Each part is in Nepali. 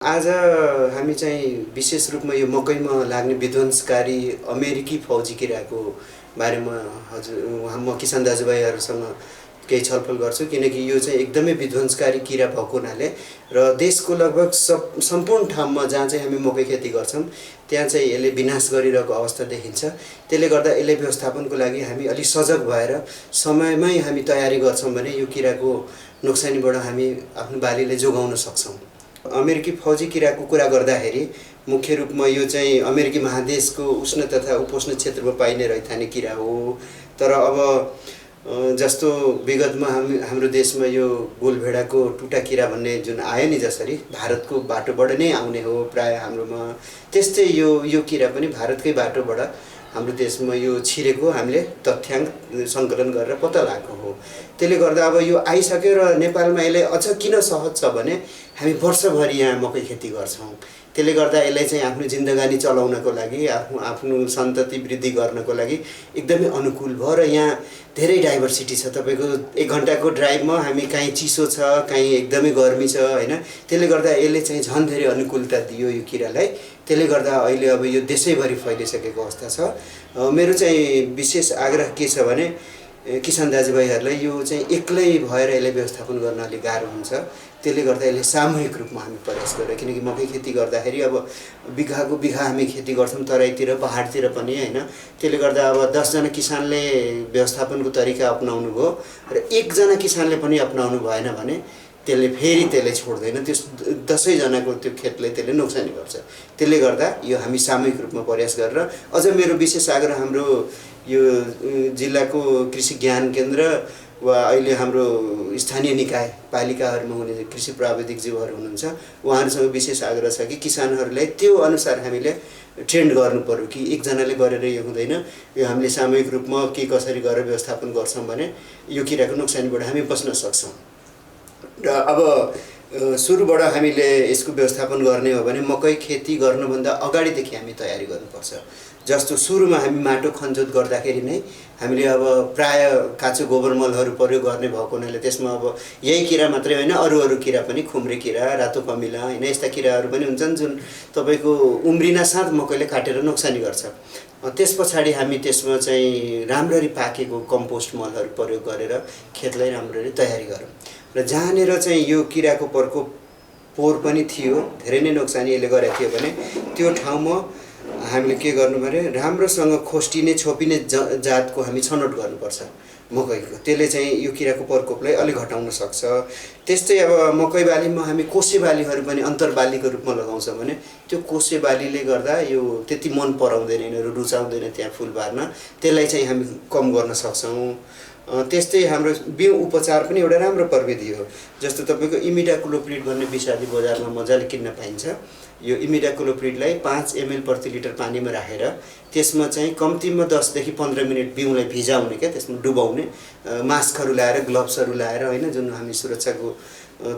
आज हामी चाहिँ विशेष रूपमा यो मकैमा लाग्ने विध्वंसकारी अमेरिकी फौजी किराको बारेमा म किसान दाजुभाइहरूसँग केही छलफल गर्छु, किनकि यो चाहिँ एकदमै विध्वंसकारी किरा भएको हुनाले र देशको लगभग सम्पूर्ण ठाउँमा जहाँ चाहिँ हामी मकै खेती गर्छौँ त्यहाँ चाहिँ यसले विनाश गरिरहेको अवस्था देखिन्छ। त्यसले गर्दा यसले व्यवस्थापनको लागि हामी अलि सजग भएर समयमै हामी तयारी गर्छौँ भने यो किराको नोक्सानीबाट हामी आफ्नो बालीले जोगाउन सक्छौँ। अमेरिकी फौजी किराको कुरा गर्दाखेरि मुख्य रूपमा यो चाहिँ अमेरिकी महादेशको उष्ण तथा उपोष्ण क्षेत्रमा पाइने रैथाने किरा हो। तर अब जस्तो विगतमा हाम्रो देशमा यो गोलभेडाको टुटा किरा भन्ने जुन आयो नि, जसरी भारतको बाटोबाट नै आउने हो प्राय हाम्रोमा, त्यस्तै यो किरा पनि भारतकै बाटोबाट हाम्रो देशमा यो छिरेको हामीले तथ्याङ्क सङ्कलन गरेर पत्ता लगाएको हो। त्यसले गर्दा अब यो आइसक्यो र नेपालमा यसले अझ किन सहज छ भने हामी वर्षभरि यहाँ मकै खेती गर्छौँ। त्यसले गर्दा यसलाई चाहिँ आफ्नो जिन्दगानी चलाउनको लागि आफ्नो सन्तति वृद्धि गर्नको लागि एकदमै अनुकूल भयो र यहाँ धेरै डाइभर्सिटी छ। तपाईँको 1 घन्टाको ड्राइभमा हामी कहीँ चिसो छ, कहीँ एकदमै गर्मी छ हैन। त्यसले गर्दा यसले चाहिँ झन् धेरै अनुकूलता दियो यो किरालाई। त्यसले गर्दा अहिले अब यो देशैभरि फैलिसकेको अवस्था छ। मेरो चाहिँ विशेष आग्रह के छ भने किसान दाजुभाइहरूलाई यो चाहिँ एक्लै भएर यसलाई व्यवस्थापन गर्न अलिक गाह्रो हुन्छ। त्यसले गर्दा यसले सामूहिक रूपमा हामी प्रयास गरेर, किनकि मकै खेती गर्दाखेरि अब बिघाको बिघा हामी खेती गर्छौँ तराईतिर पहाडतिर पनि हैन। त्यसले गर्दा अब 10 जना किसानले व्यवस्थापनको तरिका अपनाउनु भयो र 1 जना किसानले पनि अपनाउनु भएन भने त्यसले छोड्दैन, त्यो 10 जनाको त्यो खेतले त्यसले नोक्सानी गर्छ। त्यसले गर्दा यो हामी सामूहिक रूपमा प्रयास गरेर, अझ मेरो विशेष आग्रह हाम्रो यो जिल्लाको कृषि ज्ञान केन्द्र वा अहिले हाम्रो स्थानीय निकाय पालिकाहरूमा हुने कृषि प्राविधिकज्यूहरू हुनुहुन्छ, उहाँहरूसँग विशेष आग्रह छ कि किसानहरूलाई त्यो अनुसार हामीले ट्रेन्ड गर्नु पर्यो कि 1 जनाले गरेर यो हुँदैन। यो हामीले सामूहिक रूपमा के कसरी गरेर व्यवस्थापन गर्छौँ भने यो किराको नोक्सानीबाट हामी बच्न सक्छौँ। र अब सुरुबाट हामीले यसको व्यवस्थापन गर्ने हो भने मकै खेती गर्नुभन्दा अगाडिदेखि हामी तयारी गर्नुपर्छ। जस्तो सुरुमा हामी माटो खनजोत गर्दाखेरि नै हामीले अब प्राय काँचो गोबर मलहरू प्रयोग गर्ने भएको हुनाले त्यसमा अब यही किरा मात्रै होइन, अरू किरा पनि, खुम्रे किरा, रातो कमिला हैन, यस्ता किराहरू पनि हुन्छन् जुन तपाईँको उम्रिना साथ मकैले काटेर नोक्सानी गर्छ। त्यस पछाडि हामी त्यसमा चाहिँ राम्ररी पाकेको कम्पोस्ट मलहरू प्रयोग गरेर खेतलाई राम्ररी तयारी गरौँ। र जहाँनिर चाहिँ यो किराको प्रकोप पोहोर पनि थियो, धेरै नै नोक्सानी यसले गरेको थियो भने त्यो ठाउँमा हामीले के गर्नु भने राम्रोसँग खोस्टिने छोपिने जातको हामी छनौट गर्नुपर्छ मकैको। त्यसले चाहिँ यो किराको प्रकोपलाई अलि घटाउन सक्छ। त्यस्तै अब मकै बालीमा हामी कोसे बालीहरू पनि अन्तरबालीको रूपमा लगाउँछौँ भने त्यो कोसे बालीले गर्दा यो त्यति मन पराउँदैन, यिनीहरू रुचाउँदैन त्यहाँ फुल पार्न, त्यसलाई चाहिँ हामी कम गर्न सक्छौँ। त्यस्तै हाम्रो बिउ उपचार पनि एउटा राम्रो प्रविधि हो। जस्तो तपाईँको इमिडाक्लोप्रिड भन्ने विषादी बजारमा मजाले किन्न पाइन्छ। यो इमिडाक्लोप्रिडलाई 5 ml प्रति लिटर पानीमा राखेर त्यसमा चाहिँ कम्तीमा 10 देखि 15 मिनट बिउलाई भिजाउने क्या, त्यसमा डुबाउने, मास्कहरू लाएर ग्लोभ्सहरू लाएर हैन, जुन हामी सुरक्षाको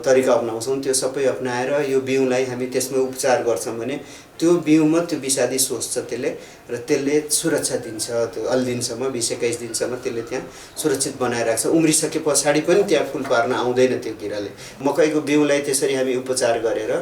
तरिका अपनाउँछौँ त्यो सबै अपनाएर यो बिउलाई हामी त्यसमा उपचार गर्छौँ भने त्यो बिउमा त्यो विषादी सोच्छ त्यसले र त्यसले सुरक्षा दिन्छ। त्यो अलि दिनसम्म 20-21 दिनसम्म त्यसले त्यहाँ सुरक्षित बनाइराख्छ। उम्रिसके पछाडि पनि त्यहाँ फुल पार्न आउँदैन त्यो किराले। मकैको बिउलाई त्यसरी हामी उपचार गरेर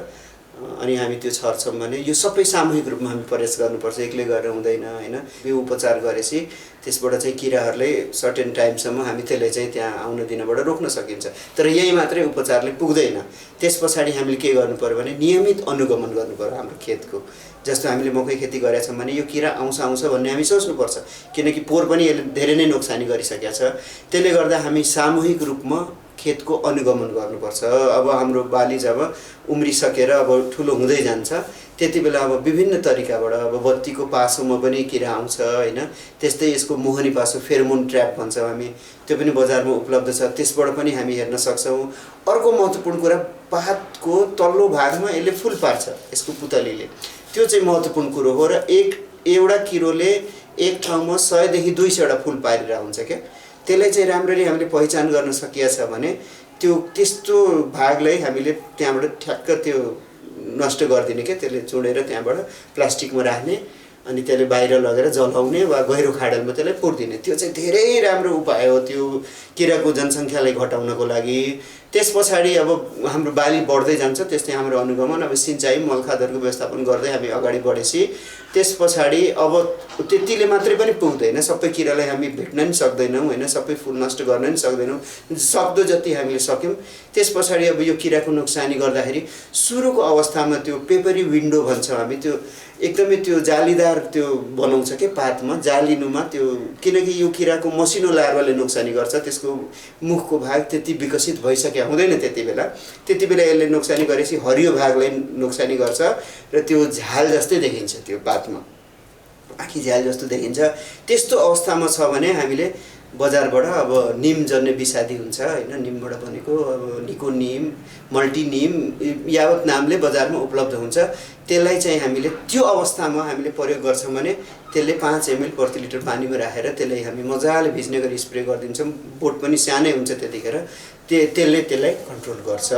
अनि हामी त्यो छर्छौँ भने यो सबै सामूहिक रूपमा हामी प्रयास गर्नुपर्छ, एक्लै गरेर हुँदैन हैन। बिउ उपचार गरेपछि त्यसबाट चाहिँ किराहरूले सर्टेन टाइमसम्म हामी त्यसलाई चाहिँ त्यहाँ आउन दिनबाट रोक्न सकिन्छ। तर यही मात्रै उपचारले पुग्दैन। त्यस पछाडि हामीले के गर्नु पर्यो भने नियमित अनुगमन गर्नु पर्यो हाम्रो खेतको। जस्तो हामीले मकै खेती गरेका छौँ भने यो किरा आउँछ भन्ने हामी सोच्नुपर्छ, किनकि पोहोर पनि यसले धेरै नै नोक्सानी गरिसकेको छ। त्यसले गर्दा हामी सामूहिक रूपमा खेतको अनुगमन गर्नुपर्छ। अब हाम्रो बाली जब उम्रिसकेर अब ठुलो हुँदै जान्छ त्यति बेला अब विभिन्न तरिकाबाट अब बत्तीको पासोमा पनि किरा आउँछ हैन। त्यस्तै यसको मोहनी पासो फेरोमोन ट्र्याप भन्छौँ हामी, त्यो पनि बजारमा उपलब्ध छ, त्यसबाट पनि हामी हेर्न सक्छौँ। अर्को महत्त्वपूर्ण कुरा, पातको तल्लो भागमा यसले फुल पार्छ यसको पुतलीले, त्यो चाहिँ महत्त्वपूर्ण कुरो हो। र एउटा किरोले एक ठाउँमा 100 देखि 200 वटा फुल पारिरहेको हुन्छ क्या। त्यसलाई चाहिँ राम्ररी हामीले पहिचान गर्न सकिया छ भने त्यो त्यस्तो भागलाई हामीले त्यहाँबाट ठ्याक्क त्यो नष्ट गरिदिने क्या, त्यसले चुडेर त्यहाँबाट प्लास्टिकमा राख्ने अनि त्यसले बाहिर लगेर जलाउने वा गहिरो खाडलमा त्यसलाई पुर्दिने। त्यो चाहिँ धेरै राम्रो उपाय हो त्यो किराको जनसङ्ख्यालाई घटाउनको लागि। त्यस पछाडि अब हाम्रो बाली बढ्दै जान्छ, त्यस्तै हाम्रो अनुगमन अब सिँचाइ मलखादहरूको व्यवस्थापन गर्दै हामी अगाडि बढेपछि त्यस पछाडि अब त्यतिले मात्रै पनि पुग्दैन, सबै किरालाई हामी भेट्न पनि सक्दैनौँ होइन, सबै फुल नष्ट गर्न पनि सक्दैनौँ, सक्दो जति हामीले सक्यौँ। त्यस पछाडि अब यो किराको नोक्सानी गर्दाखेरि सुरुको अवस्थामा त्यो पेपरी विन्डो भन्छौँ हामी, त्यो एकदमै त्यो जालीदार त्यो बनाउँछ के पातमा जालिनुमा त्यो, किनकि यो किराको मसिनो लार्वाले नोक्सानी गर्छ, त्यसको मुखको भाग त्यति विकसित भइसक्यो हुँदैन त्यति बेला यसले नोक्सानी गरेपछि हरियो भागलाई नोक्सानी गर्छ र त्यो झाल जस्तै देखिन्छ, त्यो पातमा आखी झाल जस्तो देखिन्छ। त्यस्तो अवस्थामा छ भने हामीले बजारबाट अब निमजन्य विषादी हुन्छ होइन, निमबाट बनेको अब निको निम मल्टी निम यावत नामले बजारमा उपलब्ध हुन्छ, त्यसलाई चाहिँ हामीले त्यो अवस्थामा हामीले प्रयोग गर्छौँ भने त्यसले 5 ml प्रति लिटर पानीमा राखेर त्यसलाई हामी मजाले भिज्ने गरी स्प्रे गरिदिन्छौँ। बोट पनि सानै हुन्छ त्यतिखेर, त्यसले त्यसलाई कन्ट्रोल गर्छ।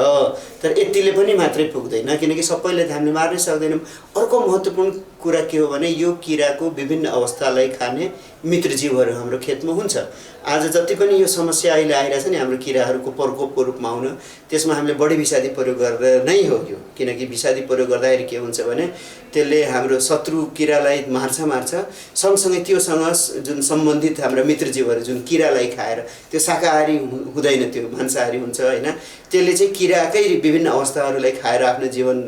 तर यतिले पनि मात्रै पुग्दैन, किनकि सबैले त हामीले मार्नै सक्दैनौँ। अर्को महत्त्वपूर्ण कुरा के हो भने यो किराको विभिन्न अवस्थालाई खाने मित्रजीवहरू हाम्रो खेतमा हुन्छ। आज जति पनि यो समस्या अहिले आइरहेछ नि हाम्रो किराहरूको प्रकोपको रूपमा आउन, त्यसमा हामीले बढी विषादी प्रयोग गरेर नै हो यो। किनकि विषादी प्रयोग गर्दाखेरि के हुन्छ भने त्यसले हाम्रो शत्रु किरालाई मार्छ, सँगसँगै त्योसँग जुन सम्बन्धित हाम्रो मित्रजीवहरू जुन किरालाई खाएर त्यो शाकाहारी हुँदैन, त्यो मांसाहारी हुन्छ होइन, त्यसले चाहिँ किराकै विभिन्न अवस्थाहरूलाई खाएर आफ्नो जीवन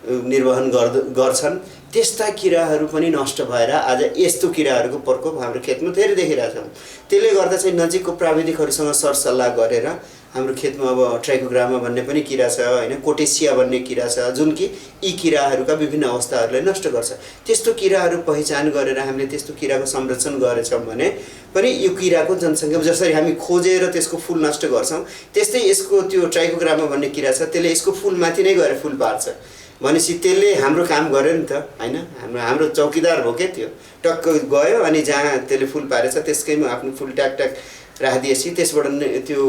निर्वहन गर्छन्। त्यस्ता किराहरू पनि नष्ट भएर आज यस्तो किराहरूको प्रकोप हाम्रो खेतमा धेरै देखिरहेछौँ। त्यसले गर्दा चाहिँ नजिकको प्राविधिकहरूसँग सरसल्लाह गरेर हाम्रो खेतमा अब ट्राइकोग्रामा भन्ने पनि किरा छ होइन, कोटेसिया भन्ने किरा छ जुन कि यी किराहरूका विभिन्न अवस्थाहरूलाई नष्ट गर्छ। त्यस्तो किराहरू पहिचान गरेर हामीले त्यस्तो किराको संरक्षण गरेछौँ भने पनि यो किराको जनसङ्ख्या जसरी हामी खोजेर त्यसको फुल नष्ट गर्छौँ, त्यस्तै यसको त्यो ट्राइकोग्रामा भन्ने किरा छ, त्यसले यसको फुलमाथि नै गएर फुल पार्छ भनेपछि त्यसले हाम्रो काम गर्यो नि त होइन, हाम्रो चौकीदार हो क्या, त्यो टक्क गयो अनि जहाँ त्यसले फुल पारेछ त्यसकैमा आफ्नो फुल ट्याक राखिदिएपछि त्यसबाट त्यो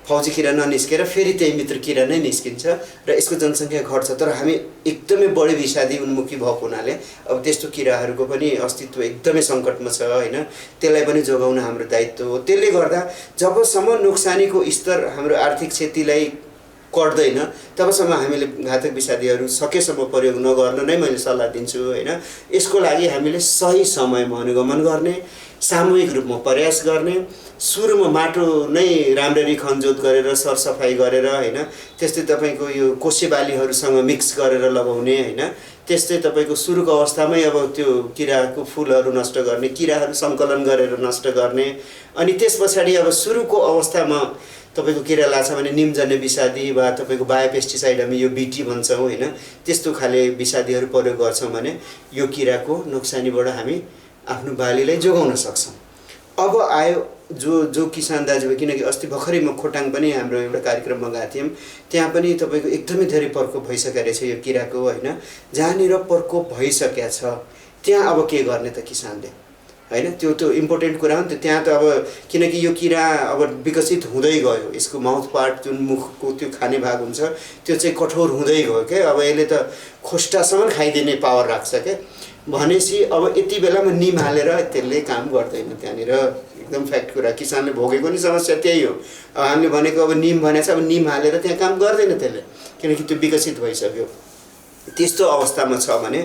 फौजी किरा ननिस्केर फेरि त्यही मित्र किरा नै निस्किन्छ र यसको जनसङ्ख्या घट्छ। तर हामी एकदमै बढी विषादी उन्मुखी भएको हुनाले अब त्यस्तो किराहरूको पनि अस्तित्व एकदमै सङ्कटमा छ होइन, त्यसलाई पनि जोगाउन हाम्रो दायित्व हो। त्यसले गर्दा जबसम्म नोक्सानीको स्तर हाम्रो आर्थिक क्षतिलाई कट्दैन तबसम्म हामीले घातक विषादीहरू सकेसम्म प्रयोग नगर्न नै मैले सल्लाह दिन्छु होइन। यसको लागि हामीले सही समयमा अनुगमन गर्ने, सामूहिक रूपमा प्रयास गर्ने, सुरुमा माटो नै राम्ररी खनजोत गरेर सरसफाइ गरेर होइन, त्यस्तै तपाईँको यो कोसे बालीहरूसँग मिक्स गरेर लगाउने होइन, त्यस्तै तपाईँको सुरुको अवस्थामै अब त्यो किराको फुलहरू नष्ट गर्ने, किराहरू सङ्कलन गरेर नष्ट गर्ने, अनि त्यस पछाडि अब सुरुको अवस्थामा तपाईँको किरा लाग्छ भने निमजन्य विषादी वा तपाईँको बायोपेस्टिसाइड हामी यो बिटी भन्छौँ होइन, त्यस्तो खाले विषादीहरू प्रयोग गर्छौँ भने यो किराको नोक्सानीबाट हामी आफ्नो बालीलाई जोगाउन सक्छौँ। अब आयो जो किसान दाजुभाइ, किनकि अस्ति भर्खरै म खोटाङ पनि हाम्रो एउटा कार्यक्रममा गएको थियौँ, त्यहाँ पनि तपाईँको एकदमै धेरै प्रकोप भइसकेको रहेछ यो किराको होइन। जहाँनिर प्रकोप भइसकेको छ त्यहाँ अब के गर्ने त किसानले होइन, त्यो इम्पोर्टेन्ट कुरा हो नि त। त्यहाँ त अब किनकि यो किरा अब विकसित हुँदै गयो, यसको माउथ पार्ट जुन मुखको त्यो खाने भाग हुन्छ त्यो चाहिँ कठोर हुँदै गयो क्या, अब यसले त खोस्टासम्म खाइदिने पावर राख्छ क्या भनेपछि अब यति बेलामा निम हालेर त्यसले काम गर्दैन त्यहाँनिर, एकदम फ्याक्ट कुरा। किसानले भोगेको नि समस्या त्यही हो। अब हामीले भनेको अब निम भनेको छ, अब निम हालेर त्यहाँ काम गर्दैन त्यसले, किनकि त्यो विकसित भइसक्यो। त्यस्तो अवस्थामा छ भने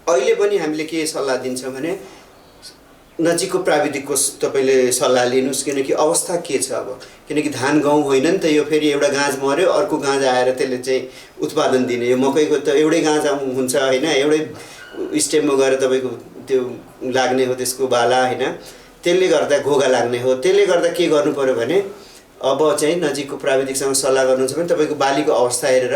अहिले पनि हामीले के सल्लाह दिन्छौँ भने नजिकको प्राविधिकको तपाईँले सल्लाह लिनुहोस्, किनकि अवस्था के छ अब, किनकि धान गहुँ होइन नि त यो, फेरि एउटा गाँज मऱ्यो अर्को गाँज आएर त्यसले चाहिँ उत्पादन दिने। यो मकैको त एउटै गाँज हुन्छ होइन, एउटै स्टेममा गएर तपाईँको त्यो लाग्ने हो त्यसको बाला होइन, त्यसले गर्दा घोगा लाग्ने हो। त्यसले गर्दा के गर्नु पर्यो भने अब चाहिँ नजिकको प्राविधिकसँग सल्लाह गर्नुहुन्छ भने तपाईँको बालीको अवस्था हेरेर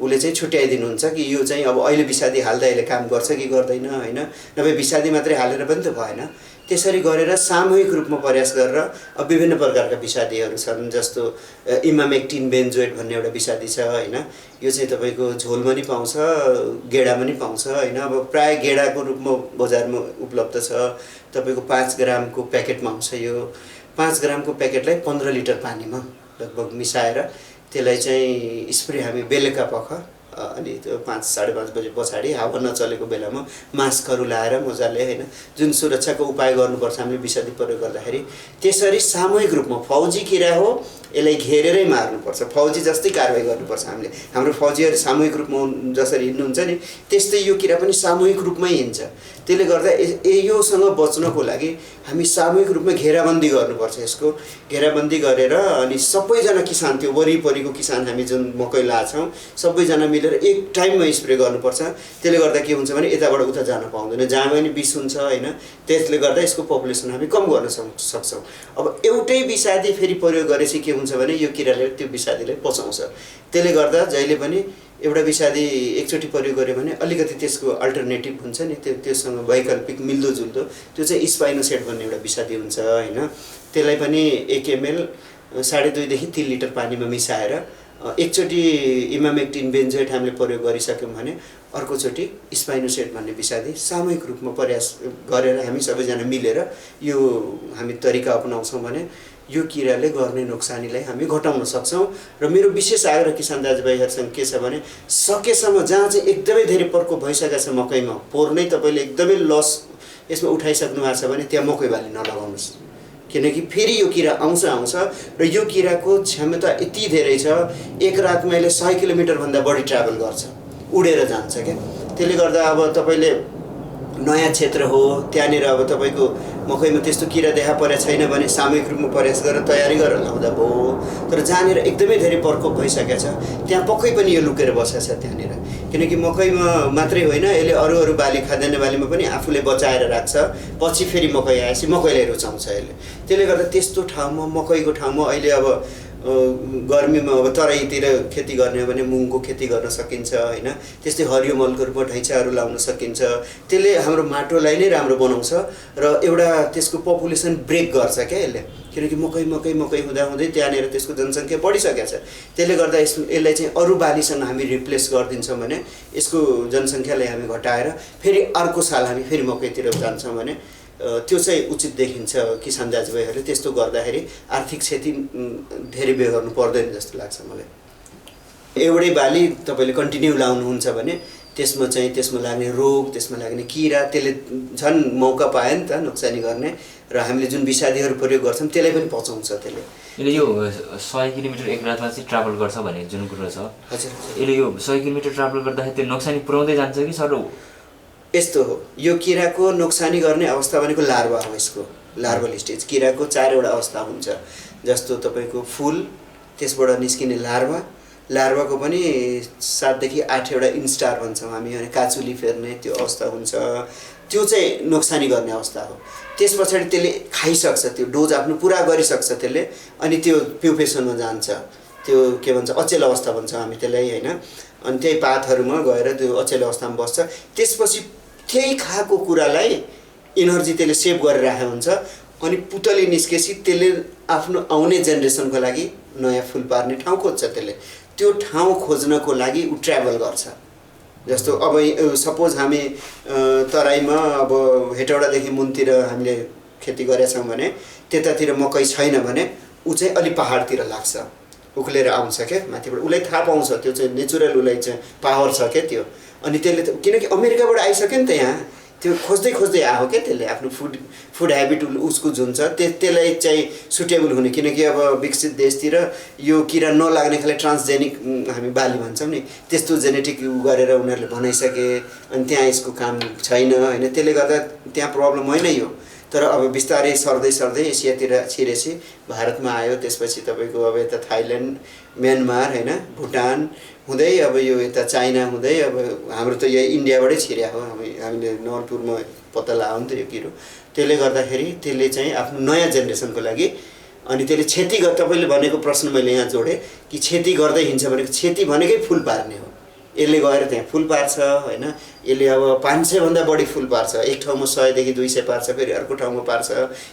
उसले चाहिँ छुट्याइदिनुहुन्छ कि यो चाहिँ अब अहिले विषादी हाल्दा यसले काम गर्छ कि गर्दैन होइन, नभए विषादी मात्रै हालेर पनि त भएन। त्यसरी गरेर सामूहिक रूपमा प्रयास गरेर अब विभिन्न प्रकारका विषादीहरू छन्, जस्तो इमामेक्टिन बेन्जोएट भन्ने एउटा विषादी छ होइन, यो चाहिँ तपाईँको झोलमा नि पाउँछ गेडामा नि पाउँछ होइन। अब प्राय गेडाको रूपमा बजारमा उपलब्ध छ, तपाईँको 5 ग्रामको प्याकेटमा आउँछ। यो 5 ग्रामको प्याकेटलाई 15 लिटर पानीमा लगभग मिसाएर त्यसलाई चाहिँ स्प्रे हामी बेलुका पख अनि त्यो 5-5:30 बजे पछाडि हावा नचलेको बेलामा मास्कहरू लाएर मजाले होइन जुन सुरक्षाको उपाय गर्नुपर्छ हामीले विषादी प्रयोग गर्दाखेरि त्यसरी सामूहिक रूपमा फौजी किरा हो यसलाई घेरेरै मार्नुपर्छ फौजी जस्तै कारबाही गर्नुपर्छ हामीले हाम्रो फौजीहरू सामूहिक रूपमा जसरी हिँड्नुहुन्छ नि त्यस्तै यो किरा पनि सामूहिक रूपमै हिँड्छ त्यसले गर्दा योसँग बच्नको लागि हामी सामूहिक रूपमा घेराबन्दी गर्नुपर्छ यसको घेराबन्दी गरेर अनि सबैजना किसान त्यो वरिपरिको किसान हामी जुन मकै लाछौँ सबैजना मिलेर एक टाइममा स्प्रे गर्नुपर्छ त्यसले गर्दा के हुन्छ भने यताबाट उता जान पाउँदैन जहाँ पनि विष हुन्छ होइन त्यसले गर्दा यसको पपुलेसन हामी कम गर्न सक्छौँ अब एउटै विषादी फेरि प्रयोग गरेपछि के हुन्छ भने यो किराले त्यो विषादीलाई पचाउँछ त्यसले गर्दा जहिले पनि एउटा विषादी एकचोटि प्रयोग गर्यो भने अलिकति त्यसको अल्टरनेटिभ हुन्छ नि त्योसँग वैकल्पिक मिल्दोजुल्दो त्यो चाहिँ स्पाइनोसेट भन्ने एउटा विषादी हुन्छ होइन त्यसलाई पनि 1 ml 2.5 देखि 3 लिटर पानीमा मिसाएर एकचोटि इमामेक्टिन बेन्जोएट हामीले प्रयोग गरिसक्यौँ भने अर्कोचोटि स्पाइनोसेट भन्ने विषादी सामूहिक रूपमा प्रयास गरेर हामी सबैजना मिलेर यो हामी तरिका अपनाउँछौँ भने यो किराले गर्ने नोक्सानीलाई हामी घटाउन सक्छौँ र मेरो विशेष आग्रह किसान दाजुभाइहरूसँग के छ भने सकेसम्म जहाँ चाहिँ एकदमै धेरै पर्को भइसकेको छ मकैमा पोहोर नै तपाईँले एकदमै लस यसमा उठाइसक्नु भएको छ भने त्यहाँ मकै बाली नलगाउनुहोस् किनकि फेरि यो किरा आउँछ र यो किराको क्षमता यति धेरै छ एक रातमा यसले 100 किलोमिटरभन्दा बढी ट्राभल गर्छ उडेर जान्छ क्या त्यसले गर्दा अब तपाईँले नयाँ क्षेत्र हो त्यहाँनिर अब तपाईँको मकैमा त्यस्तो किरा देखा परेको छैन भने सामूहिक रूपमा प्रयास गरेर तयारी गरेर लाउँदा भयो तर जहाँनिर एकदमै धेरै प्रकोप भइसकेको छ त्यहाँ पक्कै पनि यो लुकेर बसेको छ त्यहाँनिर किनकि मकैमा मात्रै होइन यसले अरू बाली खाद्यान्न बालीमा पनि आफूले बचाएर राख्छ पछि फेरि मकै आएपछि मकैलाई रुचाउँछ यसले त्यसले गर्दा त्यस्तो ठाउँमा मकैको ठाउँमा अहिले अब गर्मीमा अब तराईतिर खेती गर्ने हो भने मुङको खेती गर्न सकिन्छ होइन त्यस्तै हरियो मलको रूपमा ढैँचाहरू लाउन सकिन्छ त्यसले हाम्रो माटोलाई नै राम्रो बनाउँछ र एउटा त्यसको पपुलेसन ब्रेक गर्छ क्या यसले किनकि मकै हुँदै त्यहाँनिर त्यसको जनसङ्ख्या बढिसकेको छ त्यसले गर्दा यसलाई चाहिँ अरू बालीसँग हामी रिप्लेस गरिदिन्छौँ भने यसको जनसङ्ख्यालाई हामी घटाएर फेरि अर्को साल हामी फेरि मकैतिर जान्छौँ भने त्यो चाहिँ उचित देखिन्छ किसान दाजुभाइहरूले त्यस्तो गर्दाखेरि आर्थिक क्षति धेरै बेहोर्नु पर्दैन जस्तो लाग्छ मलाई एउटै बाली तपाईँले कन्टिन्यू लाउनुहुन्छ भने त्यसमा लाग्ने रोग त्यसमा लाग्ने किरा त्यसले झन् मौका पायो नि त नोक्सानी गर्ने र हामीले जुन विषादीहरू प्रयोग गर्छौँ त्यसलाई पनि पचाउँछ त्यसले यो 100 किलोमिटर एक रातमा चाहिँ ट्राभल गर्छ भने जुन कुरो छ हजुर यसले यो 100 किलोमिटर ट्राभल गर्दाखेरि त्यो नोक्सानी पुर्याउँदै जान्छ कि सर यस्तो हो यो किराको नोक्सानी गर्ने अवस्था भनेको लार्वा हो यसको लार्भल स्टेज किराको 4वटा अवस्था हुन्छ जस्तो तपाईँको फुल त्यसबाट निस्किने लार्वाको पनि 7 देखि 8वटा इन्स्टार भन्छौँ हामी अनि काचुली फेर्ने त्यो अवस्था हुन्छ त्यो चाहिँ नोक्सानी गर्ने अवस्था हो त्यस पछाडि त्यसले खाइसक्छ त्यो डोज आफ्नो पुरा गरिसक्छ त्यसले अनि त्यो प्युपेसनमा जान्छ त्यो के भन्छ अचेल अवस्था भन्छ हामी त्यसलाई होइन अनि त्यही पातहरूमा गएर त्यो अचेल अवस्थामा बस्छ त्यसपछि त्यही खाएको कुरालाई इनर्जी त्यसले सेभ गरेर राखेको हुन्छ अनि पुतली निस्केपछि त्यसले आफ्नो आउने जेनेरेसनको लागि नयाँ फुल पार्ने ठाउँ खोज्छ त्यसले त्यो ठाउँ खोज्नको लागि उ ट्राभल गर्छ जस्तो अब सपोज हामी तराईमा अब हेटौडादेखि मुनतिर हामीले खेती गरेका छौँ भने त्यतातिर मकै छैन भने ऊ चाहिँ अलि पहाडतिर लाग्छ उक्लेर आउँछ क्या माथिबाट उसलाई थाहा पाउँछ त्यो चाहिँ नेचुरल उसलाई चाहिँ पावर छ क्या त्यो अनि त्यसले किनकि अमेरिकाबाट आइसक्यो नि त यहाँ त्यो खोज्दै आयो क्या त्यसले आफ्नो फुड ह्याबिट उसको जुन छ त्यसलाई चाहिँ सुटेबल हुने किनकि अब विकसित देशतिर यो किरा नलाग्ने खाले ट्रान्सजेनिक हामी बाली भन्छौँ नि त्यस्तो जेनेटिक गरेर उनीहरूले बनाइसके अनि त्यहाँ यसको काम छैन होइन त्यसले गर्दा त्यहाँ प्रब्लम होइन यो तर अब बिस्तारै सर्दै एसियातिर छिरेपछि भारतमा आयो त्यसपछि तपाईँको अब यता थाइल्यान्ड म्यानमार होइन भुटान हुँदै अब यो यता चाइना हुँदै अब हाम्रो त यही इन्डियाबाटै छिर्या हो हामीले नवलपुरमा पत्ता लगायो नि त यो किरो त्यसले गर्दाखेरि त्यसले चाहिँ आफ्नो नयाँ जेनेरेसनको लागि अनि त्यसले क्षति तपाईँले भनेको प्रश्न मैले यहाँ जोडेँ कि क्षति गर्दै हिँड्छ भनेको क्षति भनेकै फुल पार्ने हो यसले गएर त्यहाँ फुल पार्छ होइन यसले अब 500 भन्दा बढी फुल पार्छ एक ठाउँमा 100 देखि 200 पार्छ फेरि अर्को ठाउँमा पार्छ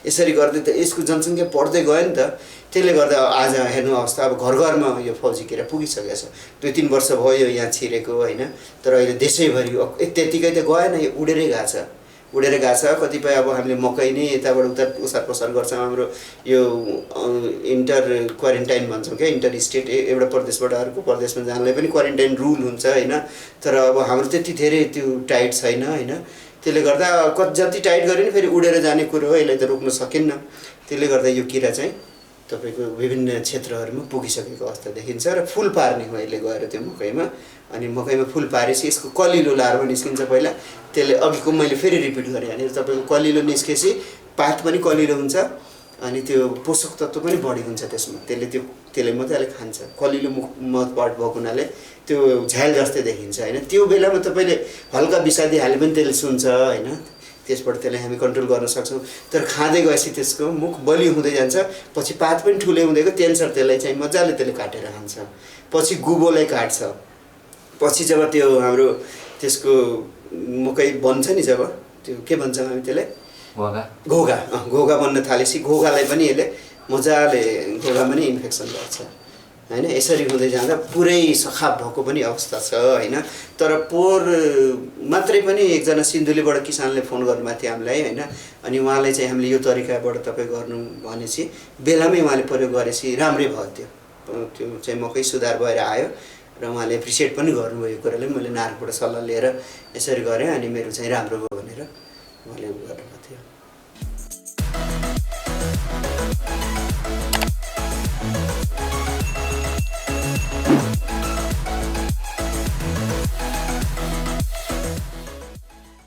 यसरी गर्दै त यसको जनसङ्ख्या बढ्दै गयो नि त त्यसले गर्दा आज हेर्नु अवस्था अब घरमा यो फौजी किरा पुगिसकेको छ 2-3 वर्ष भयो यहाँ छिरेको होइन तर अहिले देशैभरि त्यतिकै त गएन यो उडेरै गएको छ उडेर गएको छ। कतिपय अब हामीले मकै नै यताबाट उता ओसार पसार गर्छौँ। हाम्रो यो इन्टर क्वारेन्टाइन भन्छौँ क्या, इन्टर स्टेट एउटा प्रदेशबाट अर्को प्रदेशमा जानलाई पनि क्वारेन्टाइन रुल हुन्छ होइन। तर अब हाम्रो त्यति धेरै त्यो टाइट छैन होइन। त्यसले गर्दा जति टाइट गरे नि फेरि उडेर जाने कुरो हो, यसलाई त रोक्न सकिन्न। त्यसले गर्दा यो किरा चाहिँ तपाईँको विभिन्न क्षेत्रहरूमा पुगिसकेको अवस्था देखिन्छ र फुल पार्ने हो यसले गएर त्यो मकैमा। अनि मकैमा फुल पारेपछि यसको कलिलो लार्वा निस्किन्छ पहिला। त्यसले अघिको मैले फेरि रिपिट गरेँ यहाँनिर, तपाईँको कलिलो निस्केपछि पात पनि कलिलो हुन्छ अनि त्यो पोषक तत्त्व पनि बढी हुन्छ त्यसमा। त्यसले मजाले खान्छ। कलिलो मत पार्ट भएको हुनाले त्यो झ्याल जस्तै देखिन्छ होइन। त्यो बेलामा तपाईँले हल्का विषादी हाले पनि त्यसले सुन्छ होइन। त्यसबाट त्यसलाई हामी कन्ट्रोल गर्न सक्छौँ। तर खाँदै गएपछि त्यसको मुख बलियो हुँदै जान्छ, पछि पात पनि ठुलै हुँदै गयो। त्यसअनुसार त्यसलाई चाहिँ मजाले त्यसले काटेर खान्छ। पछि गुबोलाई काट्छ। पछि जब त्यो हाम्रो त्यसको मकै बन्छ नि, जब त्यो के भन्छौँ हामी त्यसलाई, घोगा बन्न थालेपछि घोगालाई पनि यसले मजाले, घोगामा नि इन्फेक्सन गर्छ होइन। यसरी हुँदै जाँदा पुरै सखाप भएको पनि अवस्था छ होइन। तर पोहोर मात्रै पनि एकजना सिन्धुलीबाट किसानले फोन गर्नुभएको थियो हामीलाई होइन। अनि उहाँलाई चाहिँ हामीले यो तरिकाबाट तपाईँ गर्नु भनेपछि बेलामै उहाँले प्रयोग गरेपछि राम्रै भयो। त्यो चाहिँ मकै सुधार भएर आयो र उहाँले एप्रिसिएट पनि गर्नुभयो यो कुराले। मैले नारकबाट सल्लाह लिएर यसरी गरेँ अनि मेरो चाहिँ राम्रो भयो भनेर उहाँले गर्नुभएको थियो।